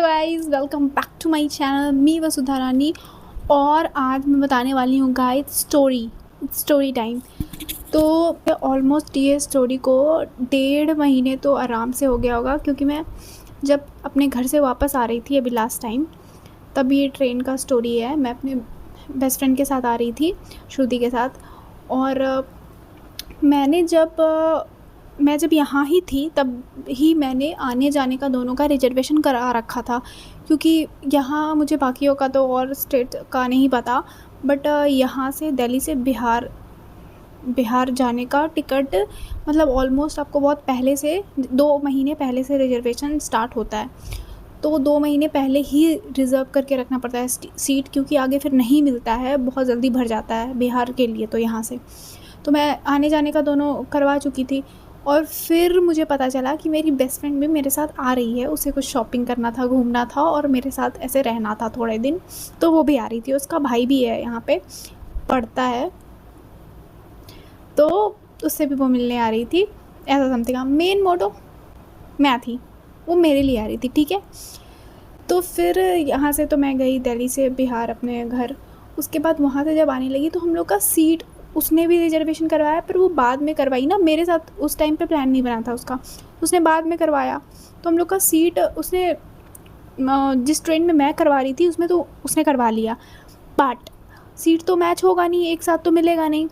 Guys, welcome back to my channel me Vasudha Rani. और आज मैं बताने वाली हूँ गाइस स्टोरी टाइम। तो ऑलमोस्ट ये स्टोरी को 1.5 महीने तो आराम से हो गया होगा, क्योंकि मैं जब अपने घर से वापस आ रही थी अभी लास्ट टाइम, तब ये ट्रेन का स्टोरी है। मैं अपने बेस्ट फ्रेंड के साथ आ रही थी, श्रुति के साथ। और मैं जब यहाँ ही थी तब ही मैंने आने जाने का दोनों का रिजर्वेशन करा रखा था, क्योंकि यहाँ मुझे बाकियों का तो और स्टेट का नहीं पता, बट यहाँ से दिल्ली से बिहार जाने का टिकट मतलब ऑलमोस्ट आपको बहुत पहले से 2 महीने पहले से रिजर्वेशन स्टार्ट होता है। तो 2 महीने पहले ही रिज़र्व करके रखना पड़ता है सीट, क्योंकि आगे फिर नहीं मिलता है, बहुत जल्दी भर जाता है बिहार के लिए। तो यहाँ से तो मैं आने जाने का दोनों करवा चुकी थी, और फिर मुझे पता चला कि मेरी बेस्ट फ्रेंड भी मेरे साथ आ रही है। उसे कुछ शॉपिंग करना था, घूमना था, और मेरे साथ ऐसे रहना था थोड़े दिन, तो वो भी आ रही थी। उसका भाई भी है यहाँ पे, पढ़ता है, तो उससे भी वो मिलने आ रही थी। ऐसा समथिंग मेन मोटो मैं थी, वो मेरे लिए आ रही थी, ठीक है। तो फिर यहाँ से तो मैं गई दिल्ली से बिहार अपने घर। उसके बाद वहाँ से जब आने लगी तो हम लोग का सीट उसने भी रिजर्वेशन करवाया, पर वो बाद में करवाई ना, मेरे साथ उस टाइम पे प्लान नहीं बना था उसका, उसने बाद में करवाया। तो हम लोग का सीट उसने जिस ट्रेन में मैं करवा रही थी उसमें तो उसने करवा लिया, बट सीट तो मैच होगा नहीं, एक साथ तो मिलेगा नहीं।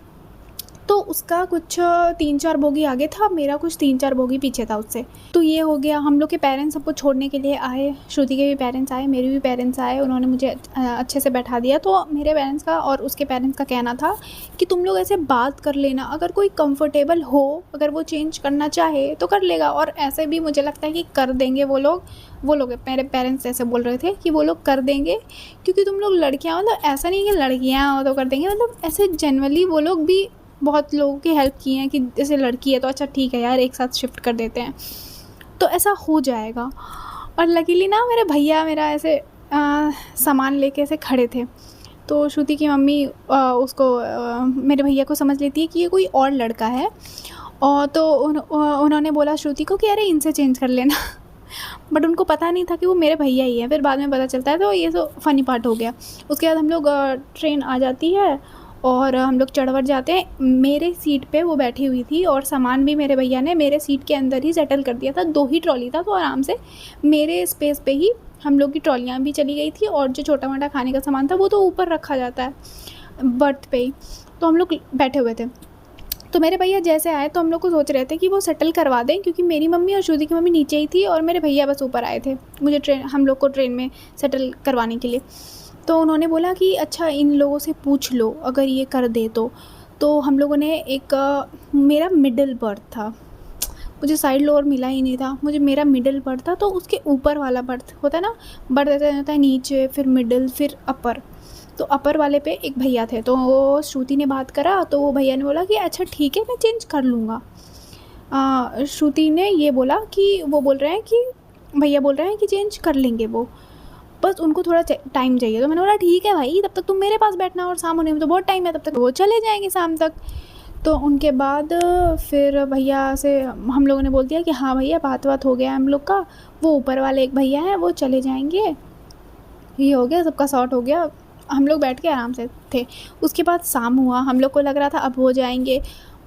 तो उसका कुछ 3-4 बोगी आगे था, मेरा कुछ 3-4 बोगी पीछे था उससे। तो ये हो गया, हम लोग के पेरेंट्स सबको छोड़ने के लिए आए, श्रुति के भी पेरेंट्स आए, मेरे भी पेरेंट्स आए, उन्होंने मुझे अच्छे से बैठा दिया। तो मेरे पेरेंट्स का और उसके पेरेंट्स का कहना था कि तुम लोग ऐसे बात कर लेना, अगर कोई कंफर्टेबल हो, अगर वो चेंज करना चाहे तो कर लेगा। और ऐसे भी मुझे लगता है कि कर देंगे वो लोग मेरे पेरेंट्स ऐसे बोल रहे थे कि वो लोग कर देंगे, क्योंकि तुम लोग लड़कियाँ, मतलब ऐसा नहीं कि लड़कियाँ हो तो कर देंगे, मतलब ऐसे जनरली वो लोग भी बहुत लोगों की हेल्प की हैं कि जैसे लड़की है तो अच्छा ठीक है यार, एक साथ शिफ्ट कर देते हैं, तो ऐसा हो जाएगा। और लकीली ना मेरे भैया मेरा ऐसे सामान लेके ऐसे खड़े थे, तो श्रुति की मम्मी मेरे भैया को समझ लेती है कि ये कोई और लड़का है, और तो उन्होंने बोला श्रुति को कि अरे इनसे चेंज कर लेना बट उनको पता नहीं था कि वो मेरे भैया ही हैं, फिर बाद में पता चलता है। तो ये तो फ़नी पार्ट हो गया। उसके बाद हम लोग ट्रेन आ जाती है और हम लोग चढ़वर जाते हैं। मेरे सीट पे वो बैठी हुई थी, और सामान भी मेरे भैया ने मेरे सीट के अंदर ही सेटल कर दिया था। 2 ही ट्रॉली था, तो आराम से मेरे स्पेस पे ही हम लोग की ट्रॉलियाँ भी चली गई थी, और जो छोटा मोटा खाने का सामान था वो तो ऊपर रखा जाता है बर्थ पे ही। तो हम लोग बैठे हुए थे, तो मेरे भैया जैसे आए तो हम लोग को सोच रहे थे कि वो सेटल करवा दें, क्योंकि मेरी मम्मी और श्रुति की मम्मी नीचे ही थी और मेरे भैया बस ऊपर आए थे हम लोग को ट्रेन में सेटल करवाने के लिए। तो उन्होंने बोला कि अच्छा इन लोगों से पूछ लो अगर ये कर दे तो हम लोगों ने मेरा मिडिल बर्थ था, मुझे साइड लोअर मिला ही नहीं था, मेरा मिडिल बर्थ था। तो उसके ऊपर वाला बर्थ होता है ना, बर्थ ऐसा होता है नीचे, फिर मिडिल, फिर अपर। तो अपर वाले पे एक भैया थे, तो वो श्रुति ने बात करा, तो वो भैया ने बोला कि अच्छा ठीक है मैं चेंज कर लूँगा। श्रुति ने ये बोला कि भैया बोल रहे हैं कि चेंज कर लेंगे वो, बस उनको थोड़ा टाइम चाहिए। तो मैंने बोला ठीक है भाई, तब तक तुम मेरे पास बैठना, और शाम होने में तो बहुत टाइम है, तब तक वो चले जाएंगे शाम तक। तो उनके बाद फिर भैया से हम लोगों ने बोल दिया कि हाँ भैया बात हो गया हम लोग का, वो ऊपर वाले एक भैया हैं वो चले जाएंगे, ये हो गया, सबका सॉर्ट हो गया। हम लोग बैठ के आराम से थे। उसके बाद शाम हुआ, हम लोग को लग रहा था अब हो जाएंगे,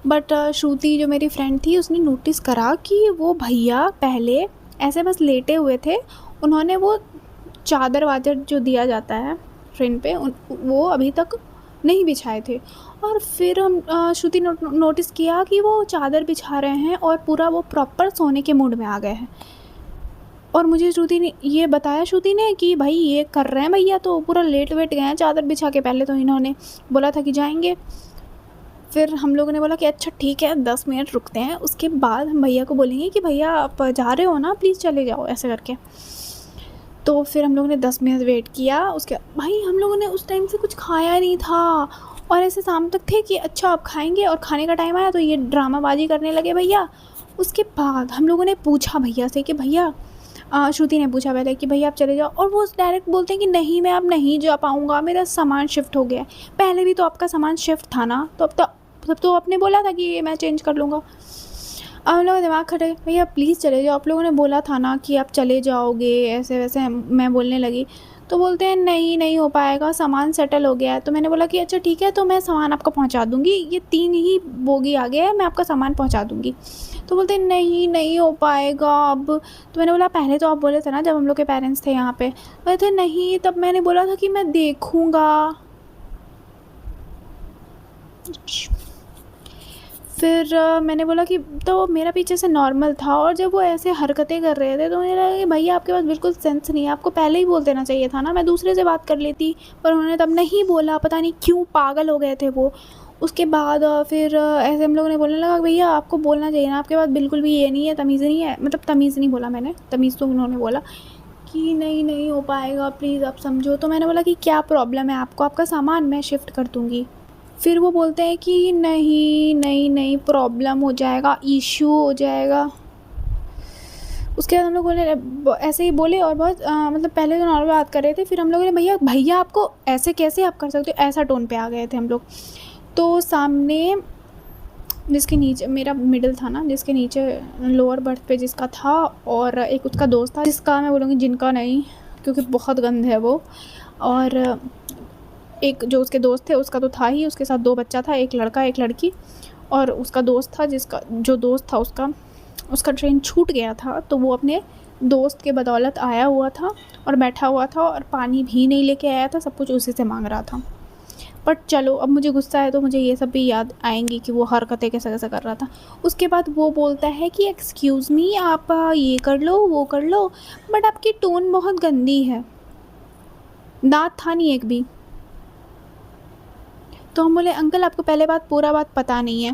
बट श्रुति जो मेरी फ्रेंड थी उसने नोटिस करा कि वो भैया पहले ऐसे बस लेटे हुए थे, उन्होंने वो चादर वादर जो दिया जाता है ट्रेन पे वो अभी तक नहीं बिछाए थे। और फिर हम श्रुति नोटिस किया कि वो चादर बिछा रहे हैं और पूरा वो प्रॉपर सोने के मूड में आ गए हैं। और मुझे श्रुति ने ये बताया कि भाई ये कर रहे हैं भैया, तो पूरा लेट वेट गए हैं चादर बिछा के। पहले तो इन्होंने बोला था कि जाएंगे, फिर हम लोगों ने बोला कि अच्छा ठीक है 10 मिनट रुकते हैं, उसके बाद हम भैया को बोलेंगे कि भैया आप जा रहे हो ना, प्लीज़ चले जाओ, ऐसे करके। तो फिर हम लोगों ने 10 मिनट वेट किया। उसके भाई हम लोगों ने उस टाइम से कुछ खाया नहीं था, और ऐसे शाम तक थे कि अच्छा आप खाएंगे, और खाने का टाइम आया तो ये ड्रामाबाजी करने लगे भैया। उसके बाद हम लोगों ने पूछा भैया से कि भैया, श्रुति ने पूछा पहले कि भैया आप चले जाओ, और वो डायरेक्ट बोलते हैं कि नहीं मैं अब नहीं जा पाऊँगा, मेरा सामान शिफ्ट हो गया है। पहले भी तो आपका सामान शिफ्ट था ना, तो तब तो आपने बोला था कि मैं चेंज कर लूँगा। अब हम लोग का दिमाग खटे, भैया प्लीज़ चले जाओ, आप लोगों ने बोला था ना कि आप चले जाओगे, ऐसे वैसे मैं बोलने लगी। तो बोलते हैं नहीं नहीं हो पाएगा, सामान सेटल हो गया है। तो मैंने बोला कि अच्छा ठीक है, तो मैं सामान आपका पहुंचा दूंगी, ये 3 ही बोगी आ गया है, मैं आपका सामान पहुंचा दूंगी। तो बोलते हैं नहीं नहीं हो पाएगा अब। तो मैंने बोला पहले तो आप बोले थे ना जब हम लोग के पेरेंट्स थे यहाँ पे, बोलते नहीं, तब मैंने बोला था कि मैं देखूँगा। फिर मैंने बोला कि तो मेरा पीछे से नॉर्मल था, और जब वो ऐसे हरकतें कर रहे थे तो मुझे लगा कि भैया आपके पास बिल्कुल सेंस नहीं है, आपको पहले ही बोल देना चाहिए था ना, मैं दूसरे से बात कर लेती। पर उन्होंने तब नहीं बोला, पता नहीं क्यों पागल हो गए थे वो। उसके बाद फिर ऐसे हम लोगों ने बोलने लगा भैया आपको बोलना चाहिए ना, आपके पास बिल्कुल भी ये नहीं है, तमीज़ नहीं है, मतलब तमीज़ नहीं बोला मैंने, तमीज़ तो उन्होंने बोला कि नहीं नहीं हो पाएगा, प्लीज़ आप समझो। तो मैंने बोला कि क्या प्रॉब्लम है आपको, आपका सामान मैं शिफ्ट कर दूँगी। फिर वो बोलते हैं कि नहीं नहीं नहीं प्रॉब्लम हो जाएगा, इशू हो जाएगा। उसके बाद हम लोग बोले, ऐसे ही बोले, और बहुत मतलब पहले तो नॉर्मल बात कर रहे थे, फिर हम लोगों ने भैया भैया आपको ऐसे कैसे आप कर सकते हो, ऐसा टोन पे आ गए थे हम लोग। तो सामने जिसके नीचे मेरा मिडिल था ना, जिसके नीचे लोअर बर्थ पे जिसका था, और एक उसका दोस्त था, जिसका मैं बोलूँगी जिनका नहीं, क्योंकि बहुत गंद है वो। और एक जो उसके दोस्त थे उसका तो था ही, उसके साथ 2 बच्चा था, एक लड़का एक लड़की। और उसका दोस्त था, जिसका जो दोस्त था उसका ट्रेन छूट गया था, तो वो अपने दोस्त के बदौलत आया हुआ था और बैठा हुआ था, और पानी भी नहीं लेके आया था, सब कुछ उसी से मांग रहा था। बट चलो, अब मुझे गुस्सा है तो मुझे ये सब भी याद आएंगी कि वो हरकतें कैसे कैसे कर रहा था। उसके बाद वो बोलता है कि एक्सक्यूज़ मी, आप ये कर लो वो कर लो, बट आपकी टोन बहुत गंदी है। दांत था नहीं एक भी। तो हम बोले अंकल आपको पहले पूरा बात पता नहीं है।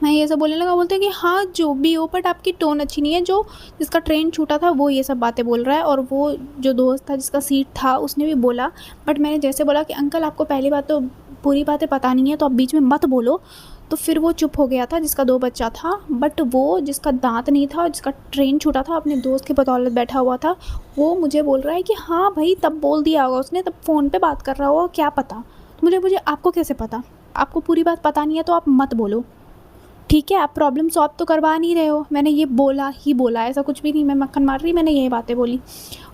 मैं ये सब बोलने लगा। बोलते हैं कि हाँ जो भी हो, बट आपकी टोन अच्छी नहीं है। जो जिसका ट्रेन छूटा था वो ये सब बातें बोल रहा है, और वो जो दोस्त था जिसका सीट था उसने भी बोला। बट मैंने जैसे बोला कि अंकल आपको पहली बात तो पूरी बातें पता नहीं है, तो आप बीच में मत बोलो। तो फिर वो चुप हो गया था जिसका 2 बच्चा था। बट वो जिसका दांत नहीं था और जिसका ट्रेन छूटा था, अपने दोस्त के बदौलत बैठा हुआ था, वो मुझे बोल रहा है कि हाँ भाई तब बोल दिया होगा उसने, तब फ़ोन पे बात कर रहा होगा, क्या पता। तो मुझे आपको कैसे पता? आपको पूरी बात पता नहीं है तो आप मत बोलो, ठीक है? आप प्रॉब्लम सॉल्व तो करवा नहीं रहे हो। मैंने ये बोला ही बोला, ऐसा कुछ भी नहीं मैं मक्खन मार रही, मैंने यही बातें बोली।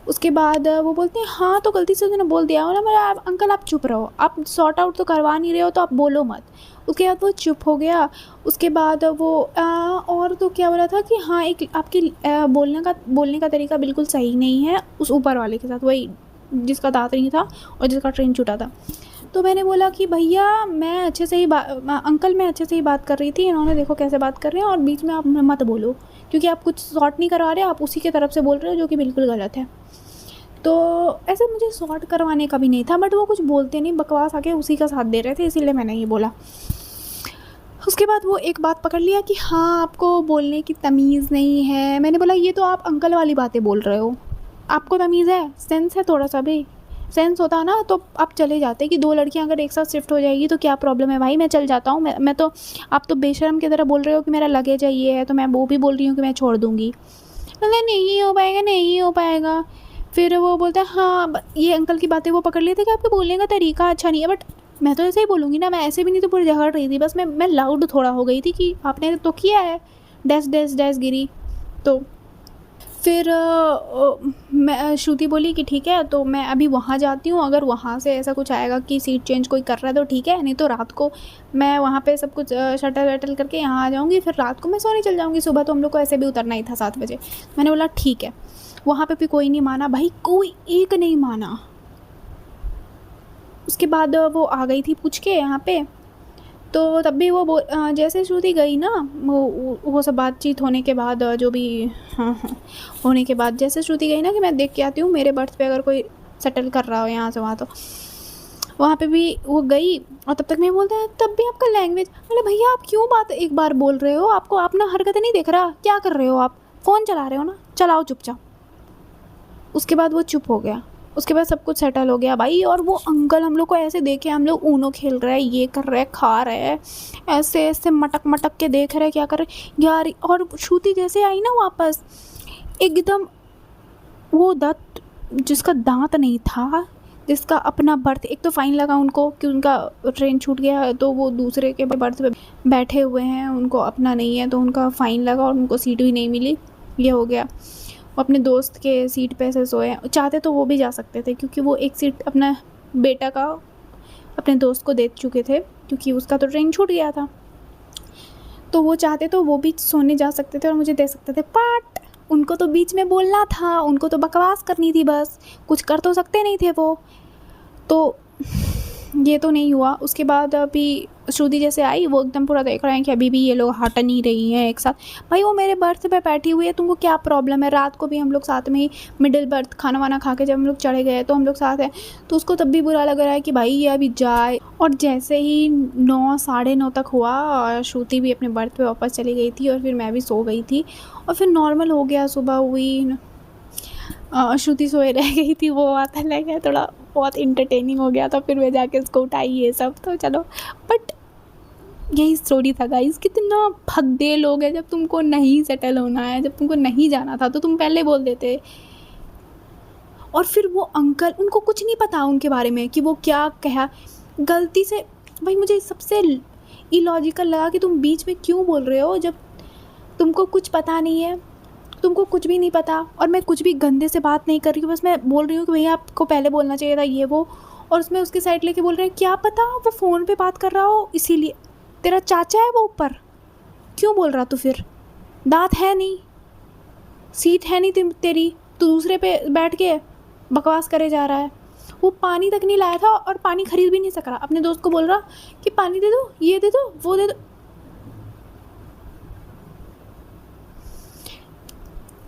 उसके बाद वो बोलते हैं हाँ तो गलती से उसने बोल दिया हो ना। मैं अंकल आप चुप रहो, आप सॉर्ट आउट तो करवा नहीं रहे हो तो आप बोलो मत। उसके बाद वो चुप हो गया। उसके बाद वो और तो क्या बोला था कि हाँ एक आपकी बोलने का तरीका बिल्कुल सही नहीं है उस ऊपर वाले के साथ, वही जिसका दांत नहीं था और जिसका ट्रेन छूटा था। तो मैंने बोला कि भैया मैं अच्छे से ही अंकल मैं अच्छे से ही बात कर रही थी, इन्होंने देखो कैसे बात कर रहे हैं, और बीच में आप मत बोलो, क्योंकि आप कुछ सॉर्ट नहीं करवा रहे, आप उसी की तरफ से बोल रहे हो जो कि बिल्कुल गलत है। तो ऐसे मुझे सॉर्ट करवाने का भी नहीं था, बट वो कुछ बोलते नहीं, बकवास आके उसी का साथ दे रहे थे, इसीलिए मैंने ये बोला। उसके बाद वो एक बात पकड़ लिया कि हाँ आपको बोलने की तमीज़ नहीं है। मैंने बोला ये तो आप अंकल वाली बातें बोल रहे हो, आपको तमीज़ है, सेंस है, थोड़ा सा भी सेंस होता ना तो आप चले जाते कि 2 लड़कियां अगर एक साथ शिफ्ट हो जाएगी तो क्या प्रॉब्लम है भाई, मैं चल जाता हूँ। मैं तो आप तो बेशर्म की तरह बोल रहे हो कि मेरा लगेज है ये है, तो मैं वो भी बोल रही हूँ कि मैं छोड़ दूँगी। मतलब नहीं हो पाएगा नहीं हो पाएगा। फिर वो बोलता है हाँ ये अंकल की बातें वो पकड़ लेते कि आपके बोलने का तरीका अच्छा नहीं है। बट मैं तो ऐसे ही बोलूँगी ना, मैं ऐसे भी नहीं तो पूरी झगड़ रही थी, बस मैं लाउड थोड़ा हो गई थी कि आपने तो किया है, डैश डैश डैश गिरी। तो फिर मैं श्रुति बोली कि ठीक है तो मैं अभी वहाँ जाती हूँ, अगर वहाँ से ऐसा कुछ आएगा कि सीट चेंज कोई कर रहा है तो ठीक है, नहीं तो रात को मैं वहाँ पे सब कुछ शटल वटल करके यहाँ आ जाऊँगी, फिर रात को मैं सोने चल जाऊँगी, सुबह तो हम लोग को ऐसे भी उतरना ही था 7 बजे। मैंने बोला ठीक है। वहाँ पे भी कोई नहीं माना भाई, कोई एक नहीं माना। उसके बाद वो आ गई थी पूछ के यहाँ पे, तो तब भी वो जैसे श्रुति गई ना, वो सब बातचीत होने के बाद जो भी हाँ होने के बाद जैसे श्रुति गई ना कि मैं देख के आती हूँ मेरे बर्थ पे अगर कोई सेटल कर रहा हो यहाँ से वहाँ, तो वहाँ पे भी वो गई। और तब तक मैं बोलता है तब भी आपका लैंग्वेज, मतलब भैया आप क्यों बात एक बार बोल रहे हो, आपको अपना हरकतें नहीं दिख रहा, क्या कर रहे हो आप, फ़ोन चला रहे हो ना, चलाओ चुपचाप। उसके बाद वो चुप हो गया। उसके बाद सब कुछ सेटल हो गया भाई। और वो अंकल हम लोग को ऐसे देखे, हम लोग ऊनो खेल रहे हैं, ये कर रहे हैं, खा रहे हैं, ऐसे ऐसे मटक मटक के देख रहे हैं क्या कर रहे यार। और श्रुति जैसे आई ना वापस, एकदम वो दत्त जिसका दांत नहीं था, जिसका अपना बर्थ, एक तो फ़ाइन लगा उनको कि उनका ट्रेन छूट गया है तो वो दूसरे के बर्थ पे बैठे हुए हैं, उनको अपना नहीं है तो उनका फ़ाइन लगा और उनको सीट भी नहीं मिली, ये हो गया। वो अपने दोस्त के सीट पे ऐसे सोए, चाहते तो वो भी जा सकते थे क्योंकि वो एक सीट अपना बेटा का अपने दोस्त को दे चुके थे क्योंकि उसका तो ट्रेन छूट गया था, तो वो चाहते तो वो भी सोने जा सकते थे और मुझे दे सकते थे, बट उनको तो बीच में बोलना था, उनको तो बकवास करनी थी बस, कुछ कर तो सकते नहीं थे वो। तो ये तो नहीं हुआ। उसके बाद अभी श्रुति जैसे आई, वो एकदम पूरा देख रहे हैं कि अभी भी ये लोग हट नहीं रही हैं एक साथ। भाई वो मेरे बर्थ पे बैठी हुई है, तुमको क्या प्रॉब्लम है? रात को भी हम लोग साथ में ही मिडिल बर्थ खाना वाना खा के जब हम लोग चढ़े गए तो हम लोग साथ हैं, तो उसको तब भी बुरा लग रहा है कि भाई ये अभी जाए। और जैसे ही 9 साढ़े 9 तक हुआ और श्रुति भी अपने बर्थ पे वापस चली गई थी और फिर मैं भी सो गई थी और फिर नॉर्मल हो गया। सुबह हुई, श्रुति सोए रह गई थी, वो आता लग गया, थोड़ा बहुत इंटरटेनिंग हो गया था, फिर मैं जाके उसको उठाई ये सब, तो चलो। बट यही स्टोरी था गाइस। कितना भद्दे लोग हैं, जब तुमको नहीं सेटल होना है, जब तुमको नहीं जाना था तो तुम पहले बोल देते। और फिर वो अंकल, उनको कुछ नहीं पता उनके बारे में कि वो क्या कहा गलती से। भाई मुझे सबसे इलॉजिकल लगा कि तुम बीच में क्यों बोल रहे हो जब तुमको कुछ पता नहीं है, तुमको कुछ भी नहीं पता। और मैं कुछ भी गंदे से बात नहीं कर रही हूँ, बस मैं बोल रही हूँ कि भैया आपको पहले बोलना चाहिए था ये वो। और उसमें उसकी साइड लेके बोल रहे हैं क्या पता वो फ़ोन पे बात कर रहा हो इसीलिए। तेरा चाचा है वो ऊपर, क्यों बोल रहा तू? फिर दांत है नहीं, सीट है नहीं तेरी, तू दूसरे पे बैठ के बकवास करे जा रहा है। वो पानी तक नहीं लाया था और पानी खरीद भी नहीं सक रहा, अपने दोस्त को बोल रहा कि पानी दे दो, ये दे दो, वो दे दो।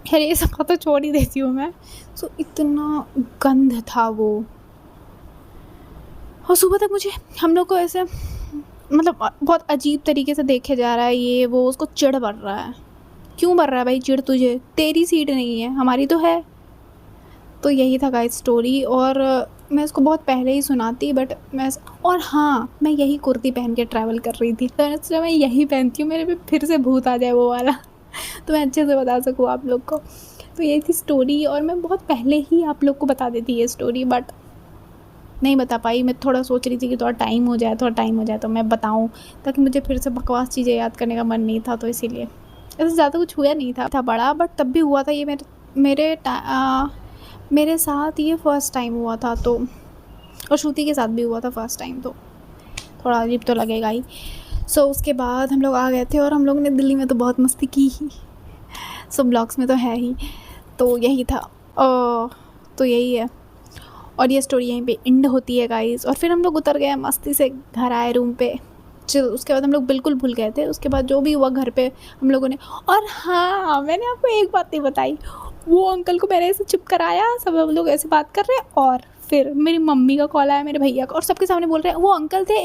खैर ये सब तो छोड़ ही देती हूँ मैं। सो इतना गंद था वो। और सुबह तक मुझे हम लोग को ऐसे मतलब बहुत अजीब तरीके से देखे जा रहा है, ये वो, उसको चिढ़ बढ़ रहा है। क्यों बढ़ रहा है भाई चिढ़ तुझे? तेरी सीट नहीं है, हमारी तो है। तो यही था गाइस स्टोरी। और मैं इसको बहुत पहले ही सुनाती बट मैं, और हाँ मैं यही कुर्ती पहन के ट्रैवल कर रही थी, तो मैं यही पहनती हूँ, मेरे पे फिर से भूत आ जाए वो वाला तो मैं अच्छे से बता सकूँ आप लोग को। तो यही थी स्टोरी और मैं बहुत पहले ही आप लोग को बता देती ये स्टोरी, बट नहीं बता पाई। मैं थोड़ा सोच रही थी कि थोड़ा टाइम हो जाए तो मैं बताऊं, ताकि मुझे फिर से बकवास चीज़ें याद करने का मन नहीं था, तो इसीलिए। ऐसे ज़्यादा कुछ हुआ नहीं था बड़ा, बट तब भी हुआ था ये मेरे साथ ये फ़र्स्ट टाइम हुआ था। तो और श्रुति के साथ भी हुआ था फ़र्स्ट टाइम, तो थोड़ा अजीब तो लगेगा ही। सो उसके बाद हम लोग आ गए थे और हम लोग ने दिल्ली में तो बहुत मस्ती की ही। सो ब्लॉग्स में तो है ही। तो यही था, तो यही है। और ये स्टोरी यहीं पे एंड होती है गाइस। और फिर हम लोग उतर गए, मस्ती से घर आए रूम पे। उसके बाद हम लोग बिल्कुल भूल गए थे। उसके बाद जो भी हुआ घर पे हम लोगों ने। और हाँ मैंने आपको एक बात नहीं बताई, वो अंकल को मैंने ऐसे चुप कराया, सब हम लोग ऐसे बात कर रहे हैं और फिर मेरी मम्मी का कॉल आया, मेरे भैया का, और सबके सामने बोल रहे हैं वो अंकल थे,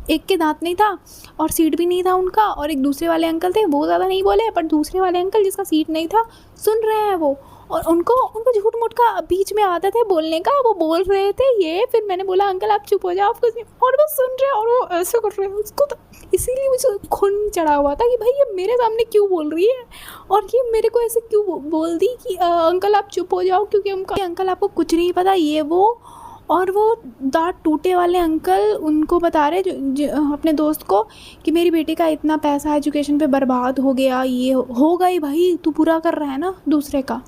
एक के दांत नहीं था और सीट भी नहीं था उनका, और एक दूसरे वाले अंकल थे, वो ज़्यादा नहीं बोले, पर दूसरे वाले अंकल जिसका सीट नहीं था सुन रहे हैं वो, और उनको झूठ मूठ का बीच में आदत है बोलने का, वो बोल रहे थे ये। फिर मैंने बोला अंकल आप चुप हो जाओ, आप कुछ नहीं, और वो सुन रहे हैं और वो ऐसे कर रहे हैं उसको। तो इसीलिए मुझे खून चढ़ा हुआ था कि भाई ये मेरे सामने क्यों बोल रही है और ये मेरे को ऐसे क्यों बोल दी कि अंकल आप चुप हो जाओ, क्योंकि अंकल आपको कुछ नहीं पता ये वो। और वो दांत टूटे वाले अंकल उनको बता रहे जो अपने दोस्त को कि मेरी बेटी का इतना पैसा एजुकेशन पे बर्बाद हो गया, ये हो गई। भाई तू पूरा कर रहा है ना दूसरे का।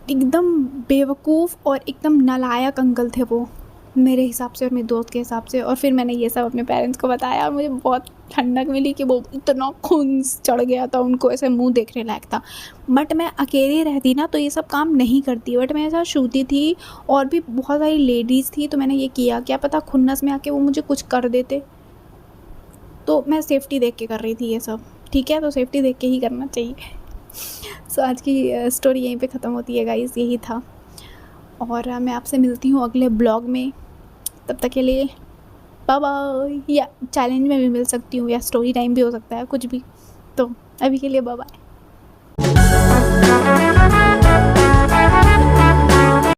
एकदम बेवकूफ़ और एकदम नालायक अंकल थे वो मेरे हिसाब से और मेरे दोस्त के हिसाब से। और फिर मैंने ये सब अपने पेरेंट्स को बताया और मुझे बहुत ठंडक मिली कि वो इतना खून चढ़ गया था उनको, ऐसे मुंह देखने लायक था। बट मैं अकेली रहती ना तो ये सब काम नहीं करती, बट मेरे साथ श्रुति थी और भी बहुत सारी लेडीज़ थी, तो मैंने ये किया। क्या पता खुन्नस में आके वो मुझे कुछ कर देते, तो मैं सेफ्टी देख के कर रही थी ये सब। ठीक है, तो सेफ्टी देख के ही करना चाहिए। सो आज की स्टोरी यहीं पे ख़त्म होती है गाइस, यही था। और मैं आपसे मिलती हूँ अगले ब्लॉग में, तब तक के लिए बाय बाय। या चैलेंज में भी मिल सकती हूँ या स्टोरी टाइम भी हो सकता है, कुछ भी। तो अभी के लिए बाय बाय।